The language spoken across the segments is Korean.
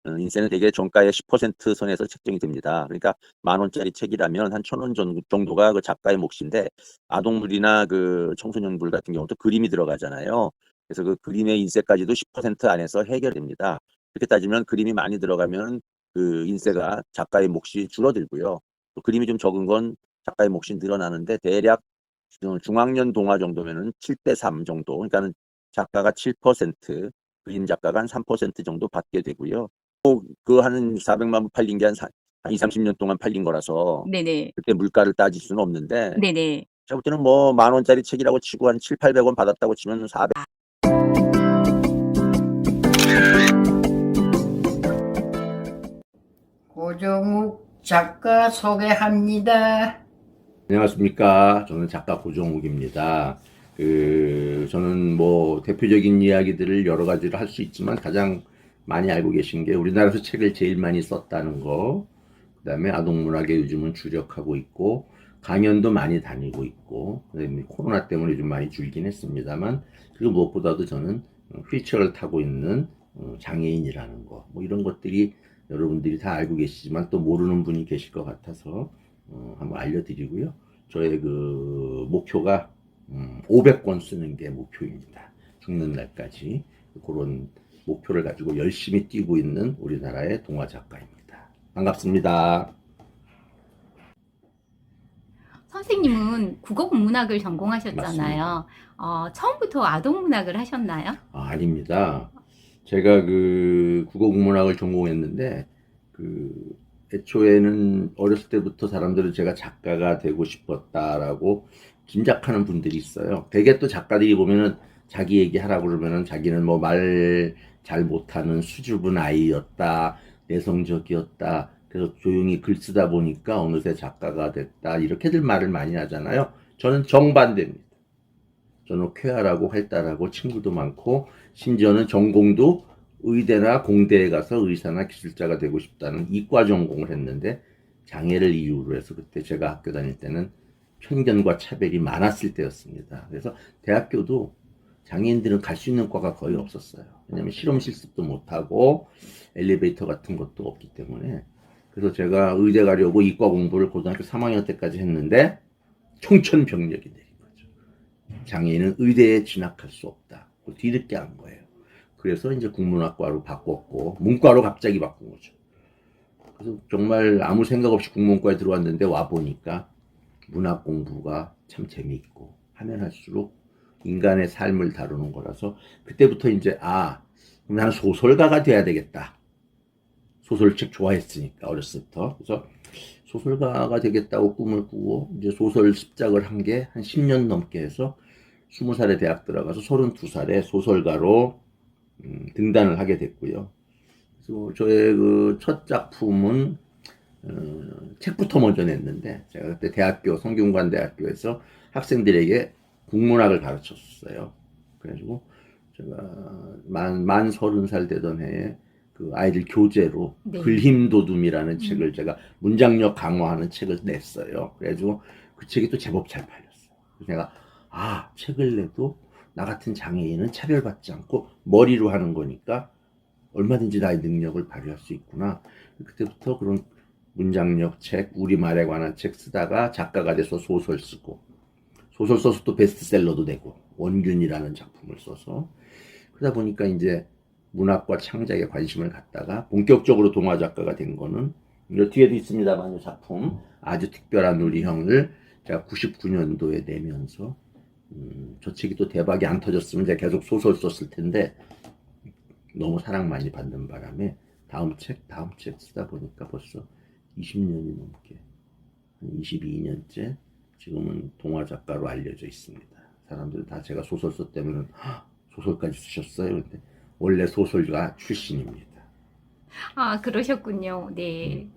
인쇄는 대개 정가의 10% 선에서 책정이 됩니다. 그러니까 10,000원짜리 책이라면 한 1,000원 정도가 그 작가의 몫인데, 아동물이나 그 청소년물 같은 경우도 그림이 들어가잖아요. 그래서 그 그림의 인쇄까지도 10% 안에서 해결됩니다. 그렇게 따지면 그림이 많이 들어가면 그 인쇄가 작가의 몫이 줄어들고요. 또 그림이 좀 적은 건 작가의 몫이 늘어나는데, 대략 중학년 동화 정도면은 7대3 정도, 그러니까는 작가가 7%, 그림 작가가 한 3% 정도 받게 되고요. 그 한 400만 부 팔린 게 한 2, 30년 동안 팔린 거라서 네네. 그때 물가를 따질 수는 없는데, 네네. 제가 볼 때는 뭐 10,000원짜리 책이라고 치고 한 7, 800원 받았다고 치면 400. 고종욱 작가 소개합니다. 안녕하십니까. 저는 작가 고정욱입니다. 저는 뭐 대표적인 이야기들을 여러 가지를 할 수 있지만, 가장 많이 알고 계신 게 우리나라에서 책을 제일 많이 썼다는 거, 그 다음에 아동문학에 요즘은 주력하고 있고, 강연도 많이 다니고 있고, 그다음에 코로나 때문에 좀 많이 줄긴 했습니다만, 그리고 무엇보다도 저는 휠체어를 타고 있는 장애인이라는 거, 뭐 이런 것들이 여러분들이 다 알고 계시지만 또 모르는 분이 계실 것 같아서 한번 알려드리고요. 저의 그 목표가 500권 쓰는 게 목표입니다. 죽는 날까지. 그런 목표를 가지고 열심히 뛰고 있는 우리나라의 동화 작가입니다. 반갑습니다. 선생님은 국어국문학을 맞습니다. 전공하셨잖아요. 처음부터 아동문학을 하셨나요? 아닙니다. 제가 그 국어국문학을 전공했는데, 그 애초에는 어렸을 때부터 사람들은 제가 작가가 되고 싶었다라고 짐작하는 분들이 있어요. 대개 또 작가들이 보면은 자기 얘기하라고 그러면은 자기는 뭐 말 잘 못하는 수줍은 아이였다, 내성적이었다, 그래서 조용히 글 쓰다 보니까 어느새 작가가 됐다, 이렇게들 말을 많이 하잖아요. 저는 정반대입니다. 저는 쾌활하고 활달하고 친구도 많고, 심지어는 전공도 의대나 공대에 가서 의사나 기술자가 되고 싶다는 이과 전공을 했는데, 장애를 이유로 해서 그때 제가 학교 다닐 때는 편견과 차별이 많았을 때였습니다. 그래서 대학교도 장애인들은 갈 수 있는 과가 거의 없었어요. 왜냐하면 실험 실습도 못하고 엘리베이터 같은 것도 없기 때문에. 그래서 제가 의대 가려고 이과 공부를 고등학교 3학년 때까지 했는데, 청천벽력이 내린 거죠. 장애인은 의대에 진학할 수 없다. 뒤늦게 한 거예요. 그래서 이제 국문학과로 바꿨고, 문과로 갑자기 바꾼 거죠. 그래서 정말 아무 생각 없이 국문과에 들어왔는데, 와 보니까 문학 공부가 참 재미있고, 하면 할수록 인간의 삶을 다루는 거라서, 그때부터 이제 나는 소설가가 돼야 되겠다. 소설책 좋아했으니까 어렸을 때부터. 그래서 소설가가 되겠다고 꿈을 꾸고, 이제 소설 습작을 한 게 한 10년 넘게 해서 20살에 대학 들어가서 32살에 소설가로 등단을 하게 됐고요. 그래서 저의 그 첫 작품은 책부터 먼저 냈는데, 제가 그때 대학교 성균관대학교에서 학생들에게 국문학을 가르쳤어요. 그래가지고 제가 만 30살 되던 해에 그 아이들 교재로 네. 글힘도둠이라는 책을, 제가 문장력 강화하는 책을 냈어요. 그래가지고 그 책이 또 제법 잘 팔렸어요. 그래서 내가 책을 내도 나 같은 장애인은 차별받지 않고 머리로 하는 거니까 얼마든지 나의 능력을 발휘할 수 있구나. 그때부터 그런 문장력 책, 우리말에 관한 책 쓰다가 작가가 돼서 소설 쓰고, 소설 써서 또 베스트셀러도 되고, 원균이라는 작품을 써서, 그러다 보니까 이제 문학과 창작에 관심을 갖다가 본격적으로 동화 작가가 된 거는, 이 뒤에도 있습니다만, 이 작품 아주 특별한 우리 형을 제가 99년도에 내면서, 저 책이 또 대박이 안 터졌으면 제가 계속 소설 썼을 텐데, 너무 사랑 많이 받는 바람에 다음 책 쓰다 보니까 벌써 20년이 넘게, 한 22년째 지금은 동화 작가로 알려져 있습니다. 사람들은 다 제가 소설 썼다면 소설까지 쓰셨어요? 근데 원래 소설가 출신입니다. 그러셨군요. 음, 네.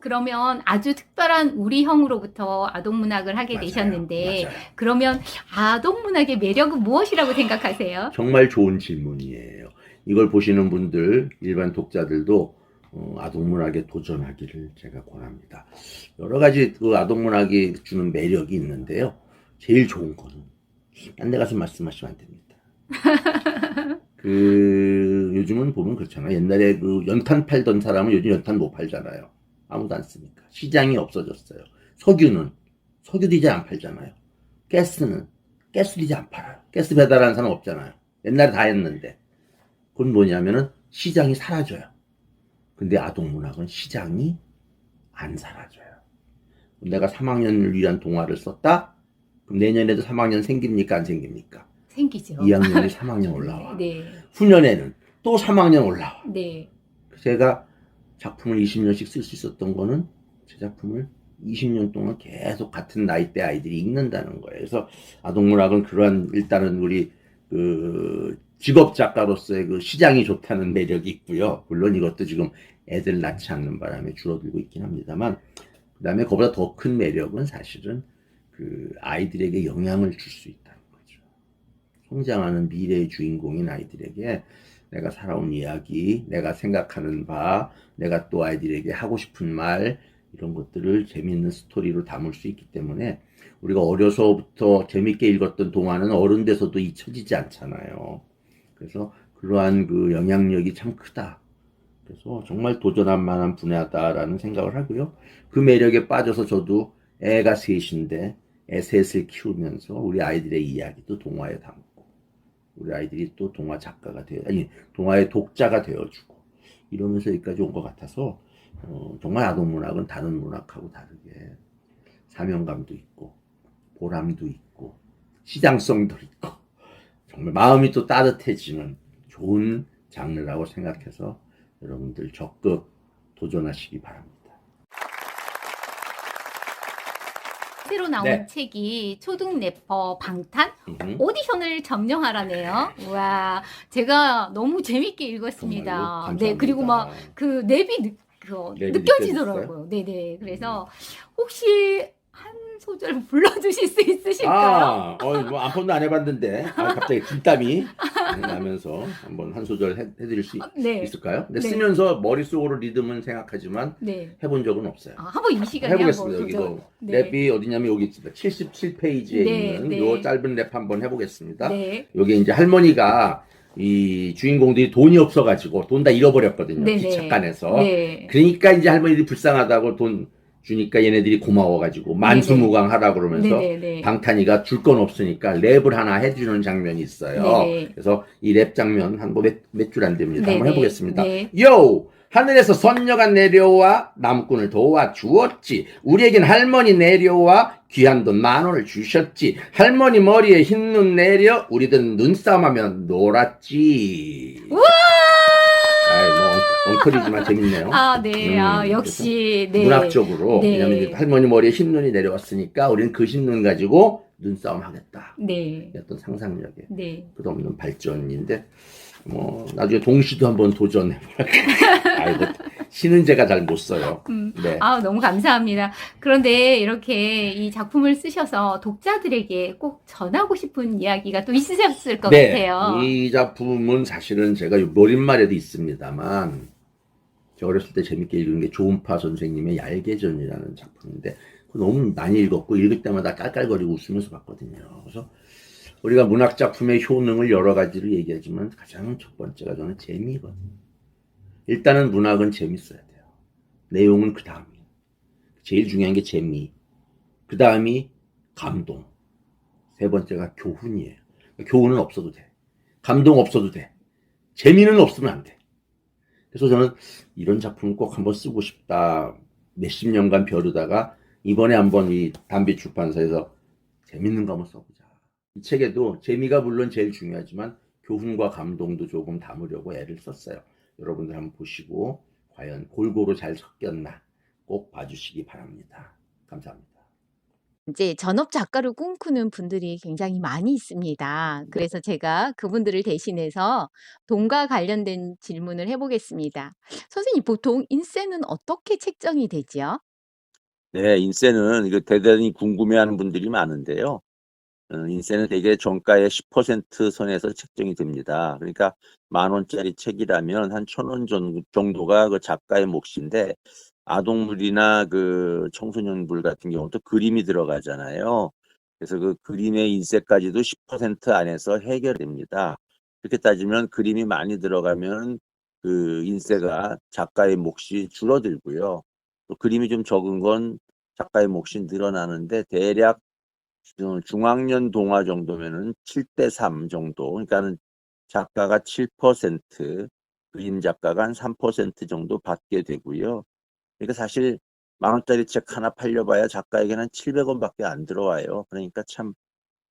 그러면 아주 특별한 우리 형으로부터 아동문학을 하게 되셨는데, 맞아요. 그러면 아동문학의 매력은 무엇이라고 생각하세요? 정말 좋은 질문이에요. 이걸 보시는 분들, 일반 독자들도 아동문학에 도전하기를 제가 권합니다. 여러 가지 그 아동문학이 주는 매력이 있는데요. 제일 좋은 거는, 딴 데 가서 말씀하시면 안 됩니다. 요즘은 보면 그렇잖아요. 옛날에 그 연탄 팔던 사람은 요즘 연탄 못 팔잖아요. 아무도 안 쓰니까. 시장이 없어졌어요. 석유도 이제 안 팔잖아요. 가스도 이제 안 팔아요. 가스 배달하는 사람 없잖아요. 옛날에 다 했는데. 그건 뭐냐면은 시장이 사라져요. 근데 아동문학은 시장이 안 사라져요. 내가 3학년을 위한 동화를 썼다? 그럼 내년에도 3학년 생깁니까? 안 생깁니까? 생기죠. 2학년이 3학년 올라와. 네. 후년에는 또 3학년 올라와. 네. 제가 작품을 20년씩 쓸 수 있었던 거는 제 작품을 20년 동안 계속 같은 나이대 아이들이 읽는다는 거예요. 그래서 아동문학은 그러한 일단은 우리 그 직업 작가로서의 그 시장이 좋다는 매력이 있고요. 물론 이것도 지금 애들 낳지 않는 바람에 줄어들고 있긴 합니다만, 그 다음에 그보다 더 큰 매력은 사실은 그 아이들에게 영향을 줄 수 있다는 거죠. 성장하는 미래의 주인공인 아이들에게 내가 살아온 이야기, 내가 생각하는 바, 내가 또 아이들에게 하고 싶은 말, 이런 것들을 재미있는 스토리로 담을 수 있기 때문에 우리가 어려서부터 재밌게 읽었던 동화는 어른 돼서도 잊혀지지 않잖아요. 그래서 그러한 그 영향력이 참 크다. 그래서 정말 도전할 만한 분야다라는 생각을 하고요. 그 매력에 빠져서 저도 애가 셋인데 애 셋을 키우면서 우리 아이들의 이야기도 동화에 담고 우리 아이들이 또 동화 작가가 동화의 독자가 되어주고 이러면서 여기까지 온 것 같아서 정말 아동문학은 다른 문학하고 다르게 사명감도 있고 보람도 있고 시장성도 있고 정말 마음이 또 따뜻해지는 좋은 장르라고 생각해서 여러분들 적극 도전하시기 바랍니다. 새로 나온 네. 책이 초등 래퍼 방탄 음흠. 오디션을 점령하라네요. 와, 제가 너무 재밌게 읽었습니다. 정말로? 네, 그리고 막 감사합니다. 그 랩이 랩이 느껴지더라고요. 네네. 그래서 혹시 한 소절 불러주실 수 있으실까요? 뭐 안폰도 안 해봤는데 갑자기 진땀이 나면서 한번 한 소절 해드릴 수 네. 있을까요? 근데 네. 쓰면서 머릿속으로 리듬은 생각하지만 네. 해본 적은 없어요. 한번 이 시간에 해보겠습니다. 한번 도전. 이거 네. 랩이 어디냐면 여기 있습니다. 77페이지에 네, 있는 네. 요 짧은 랩 한번 해보겠습니다. 네. 여기 이제 할머니가 이 주인공들이 돈이 없어가지고 돈 다 잃어버렸거든요. 네네. 기착간에서. 네. 그러니까 이제 할머니들이 불쌍하다고 돈 주니까 얘네들이 고마워가지고 만수무강하라 그러면서 네네네. 방탄이가 줄 건 없으니까 랩을 하나 해주는 장면이 있어요. 네네. 그래서 이 랩 장면 한 몇 줄 안 됩니다. 한번 네네. 해보겠습니다. 네. 요! 하늘에서 선녀가 내려와 나무꾼을 도와주었지. 우리에겐 할머니 내려와 귀한 돈 10,000원을 주셨지. 할머니 머리에 흰 눈 내려 우리들 눈싸움하며 놀았지. 우와! 엉터리지만 재밌네요. 네. 역시, 네. 문학적으로. 네. 왜냐면 이제 할머니 머리에 흰 눈이 내려왔으니까 우리는 그 흰 눈 가지고 눈싸움 하겠다. 네. 어떤 상상력의 네. 끝없는 발전인데, 나중에 동시도 한번 도전해볼까. 아이고, 시는 제가 잘 못 써요. 네. 너무 감사합니다. 그런데 이렇게 이 작품을 쓰셔서 독자들에게 꼭 전하고 싶은 이야기가 또 있으셨을 것 같아요. 이 작품은 사실은 제가 노린말에도 있습니다만, 저 어렸을 때 재밌게 읽은 게 조은파 선생님의 얄개전이라는 작품인데, 너무 많이 읽었고, 읽을 때마다 깔깔거리고 웃으면서 봤거든요. 그래서 우리가 문학 작품의 효능을 여러 가지로 얘기하지만 가장 첫 번째가 저는 재미거든요. 일단은 문학은 재밌어야 돼요. 내용은 그 다음이에요. 제일 중요한 게 재미. 그 다음이 감동. 세 번째가 교훈이에요. 교훈은 없어도 돼. 감동 없어도 돼. 재미는 없으면 안 돼. 그래서 저는 이런 작품을 꼭 한번 쓰고 싶다. 몇십 년간 벼르다가 이번에 한번 이 담비 출판사에서 재밌는 거 한번 써보자. 이 책에도 재미가 물론 제일 중요하지만 교훈과 감동도 조금 담으려고 애를 썼어요. 여러분들 한번 보시고 과연 골고루 잘 섞였나 꼭 봐주시기 바랍니다. 감사합니다. 이제 전업 작가로 꿈꾸는 분들이 굉장히 많이 있습니다. 그래서 제가 그분들을 대신해서 돈과 관련된 질문을 해보겠습니다. 선생님, 보통 인세는 어떻게 책정이 되지요? 네, 인세는 이거 대단히 궁금해하는 분들이 많은데요. 인세는 대개 정가의 10% 선에서 책정이 됩니다. 그러니까 10,000원짜리 책이라면 한 1,000원 정도가 그 작가의 몫인데, 아동물이나 그 청소년물 같은 경우도 그림이 들어가잖아요. 그래서 그 그림의 인세까지도 10% 안에서 해결됩니다. 그렇게 따지면 그림이 많이 들어가면 그 인세가 작가의 몫이 줄어들고요. 또 그림이 좀 적은 건 작가의 몫이 늘어나는데 대략 중학년 동화 정도면은 7대3 정도. 그러니까는 작가가 7%, 그림 작가가 한 3% 정도 받게 되고요. 그러니까 사실 10,000원짜리 책 하나 팔려봐야 작가에게는 한 700원밖에 안 들어와요. 그러니까 참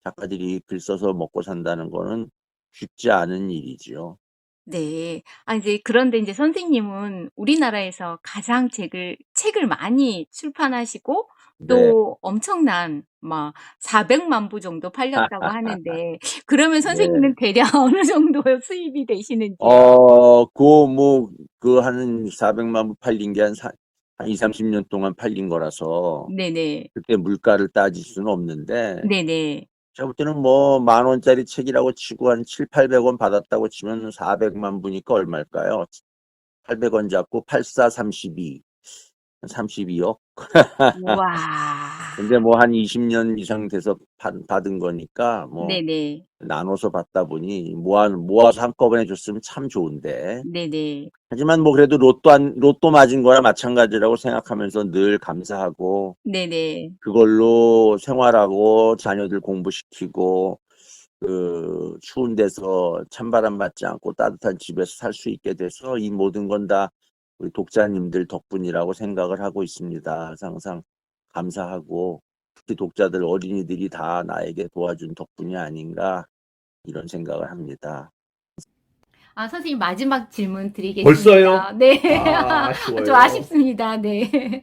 작가들이 글 써서 먹고 산다는 거는 쉽지 않은 일이지요. 네. 이제 그런데 이제 선생님은 우리나라에서 가장 책을 많이 출판하시고 네, 또 엄청난 막 400만 부 정도 팔렸다고 하는데 그러면 네. 선생님은 대략 어느 정도 수입이 되시는지요? 한 400만 부 팔린 게 한 2, 30년 동안 팔린 거라서 네네. 그때 물가를 따질 수는 없는데 네네. 제가 볼 때는 뭐 10,000원짜리 책이라고 치고 한 7, 800원 받았다고 치면 400만 부니까 얼마일까요? 800원 잡고 84, 32, 32억? 와. 근데 뭐 한 20년 이상 돼서 받은 거니까 뭐 네네. 나눠서 받다 보니 모아서 한꺼번에 줬으면 참 좋은데. 네네. 하지만 뭐 그래도 로또 맞은 거나 마찬가지라고 생각하면서 늘 감사하고 네네. 그걸로 생활하고 자녀들 공부시키고 그 추운 데서 찬바람 맞지 않고 따뜻한 집에서 살 수 있게 돼서 이 모든 건 다 우리 독자님들 덕분이라고 생각을 하고 있습니다. 그래서 항상 감사하고 특히 독자들 어린이들이 다 나에게 도와준 덕분이 아닌가 이런 생각을 합니다. 선생님 마지막 질문 벌써요? 드리겠습니다. 네. 아, 좀 아쉬워요. 아쉽습니다. 네.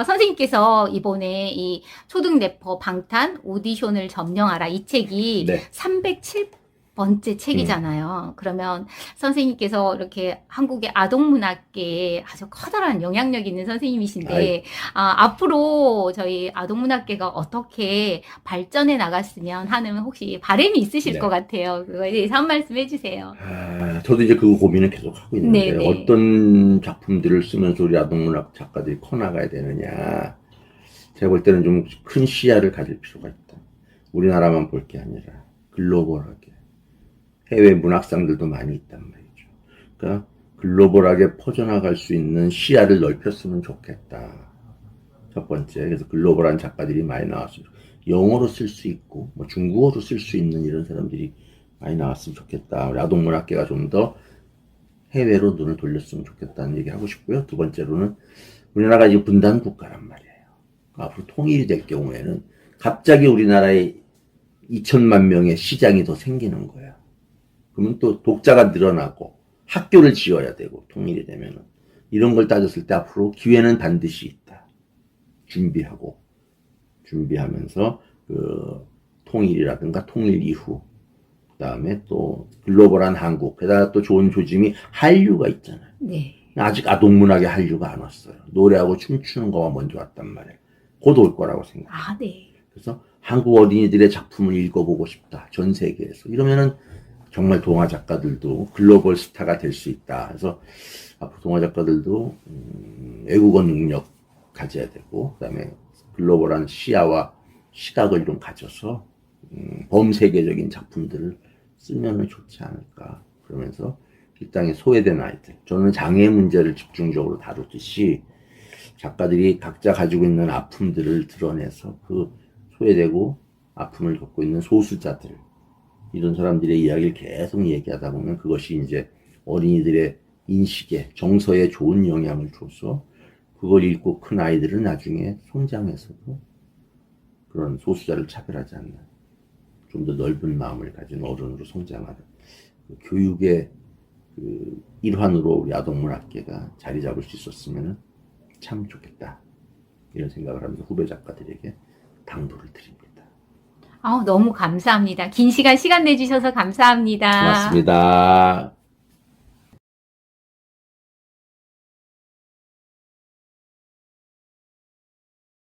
선생님께서 이번에 이 초등 래퍼 방탄 오디션을 점령하라 이 책이 네. 307번째 책이잖아요. 그러면 선생님께서 이렇게 한국의 아동문학계에 아주 커다란 영향력 있는 선생님이신데 앞으로 저희 아동문학계가 어떻게 발전해 나갔으면 하는 혹시 바람이 있으실 네. 것 같아요. 그거에 대해서 한 말씀 해주세요. 저도 이제 그 고민을 계속 하고 있는데 네네. 어떤 작품들을 쓰면서 우리 아동문학 작가들이 커나가야 되느냐. 제가 볼 때는 좀 큰 시야를 가질 필요가 있다. 우리나라만 볼 게 아니라 글로벌하게 해외 문학상들도 많이 있단 말이죠. 그러니까 글로벌하게 퍼져나갈 수 있는 시야를 넓혔으면 좋겠다. 첫 번째, 그래서 글로벌한 작가들이 많이 나왔으면 영어로 쓸 수 있고 뭐 중국어로 쓸 수 있는 이런 사람들이 많이 나왔으면 좋겠다. 우리 아동문학계가 좀 더 해외로 눈을 돌렸으면 좋겠다는 얘기 하고 싶고요. 두 번째로는 우리나라가 이제 분단 국가란 말이에요. 앞으로 통일이 될 경우에는 갑자기 우리나라에 2천만 명의 시장이 더 생기는 거야. 그러면 또 독자가 늘어나고 학교를 지어야 되고 통일이 되면은 이런 걸 따졌을 때 앞으로 기회는 반드시 있다. 준비하면서 그 통일이라든가 통일 이후 그다음에 또 글로벌한 한국 게다가 또 좋은 조짐이 한류가 있잖아요. 네. 아직 아동문학의 한류가 안 왔어요. 노래하고 춤추는 거가 먼저 왔단 말이에요. 곧 올 거라고 생각해요. 네. 그래서 한국 어린이들의 작품을 읽어보고 싶다. 전 세계에서. 이러면은 정말 동화 작가들도 글로벌 스타가 될 수 있다. 그래서 앞으로 동화 작가들도 외국어 능력 가져야 되고 그다음에 글로벌한 시야와 시각을 좀 가져서 범세계적인 작품들을 쓰면 좋지 않을까. 그러면서 이 땅에 소외된 아이들, 저는 장애 문제를 집중적으로 다루듯이 작가들이 각자 가지고 있는 아픔들을 드러내서 그 소외되고 아픔을 겪고 있는 소수자들, 이런 사람들의 이야기를 계속 얘기하다 보면 그것이 이제 어린이들의 인식에, 정서에 좋은 영향을 줘서 그걸 읽고 큰 아이들은 나중에 성장해서도 그런 소수자를 차별하지 않는 좀 더 넓은 마음을 가진 어른으로 성장하는 그 교육의 그 일환으로 우리 아동문학계가 자리 잡을 수 있었으면 참 좋겠다. 이런 생각을 하면서 후배 작가들에게 당부를 드립니다. 너무 감사합니다. 긴 시간 내주셔서 감사합니다. 고맙습니다.